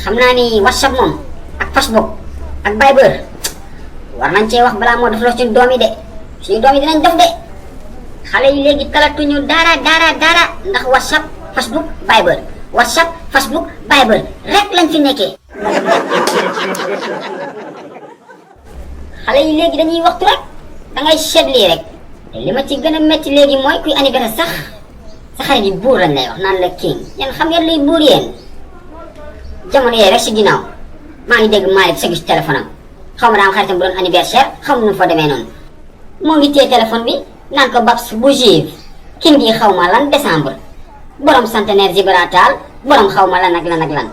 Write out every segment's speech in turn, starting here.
xam naa ni WhatsApp moom ak Facebook ak Viber war nañ cee wax balaa moo def loo suñu doom yi de suñu doom yi dinañ def de xale yi léegi talatuñu dara ndax WhatsApp Facebook Viber WhatsApp Facebook Viber rek lañ fi nekkee. xale yi léegi dañuy waxtu rek da ngay seet lii rek te li ma ci gën a métti léegi mooy kuy anniversaire sax sa xarit yi buur lañ lay wax naan la king yéen xam ngeen luy buur yéen. jamono yee rek si ginnaaw maa ngi dégg Malick sa gis téléphone am xaw ma daa am xaritam bu doon anniversaire xaw ma nu fa demee noonu moo ngi téye téléphone bi naan ko Babs bu Juve king yi xaw ma lan décembre borom centenaire Gibraltar borom xaw ma lan ak lan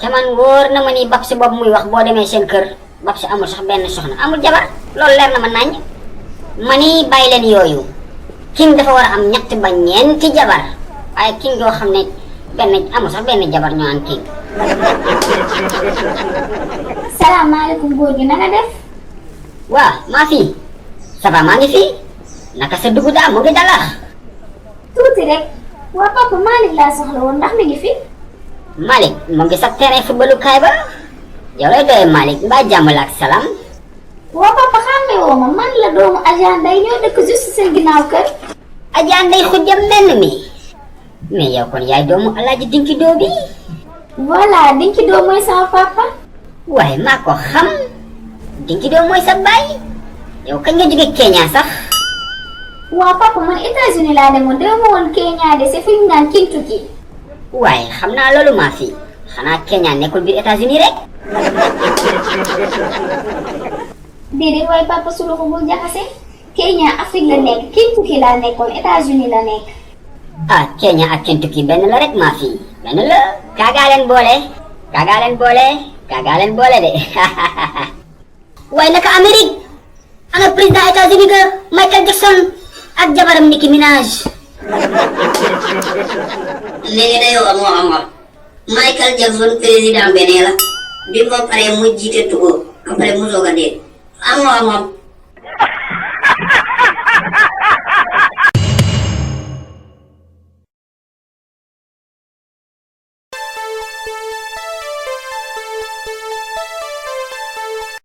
te man wóor na ma ni Babs boobu muy wax boo demee seen kër Babs amul sax benn soxna amul jabar loolu leer na ma naññ ma ni bàyyi leen yooyu king dafa war a am ñett ba ñeenti jabar waaye king yoo xam ne amul sax benn jabar ñu naan king. salaamaaleykum góor gi na nga def. waaw maa fi ça va maa ngi fi naka sa dugub daa mu ngi dalax. tuuti rek waa papa Malick laa soxla woon ndax mi ngi fi. Malick mu ngi sa terrain footballu kaay ba yow lay doyee Malick mbaa jàmm la ak salaam. waa papa xàmme woo ma man la doomu Adja Ndeye ñoo dëkk juste seen ginnaaw kër. Adja Ndeye xujjam menn mi mais yow kon yaay doomu Alaaji Dinki Doo bi. voilà Dinki Doo mooy sama papa. waaye maa ko xam Dinki Doo mooy sa baay yow kañ nga jóge Kenya sax. waa papa man États-Unis laa demoon dama woon Kenya de c'est fi ñu naan Kentucky. waaye xam naa loolu maa fi xanaa Kenya nekkul biir États-Unis rek. déedéet waaye papa su loxo bul jaxase Kenya Afrique la nekk Kentucky laa nekkoon États-Unis la nekk. ah Kenya ak Kentucky benn la rek maa fi benn la. kaagaa leen boole de waaye naka Amérique ana président États-Unis ga Michael Jackson ak jabaram Nicki Minaj. léegi da yow amoo amor Michael Jackson président beneen la bi mu paree mu jiite Togo après mu soog a dee amoo amor.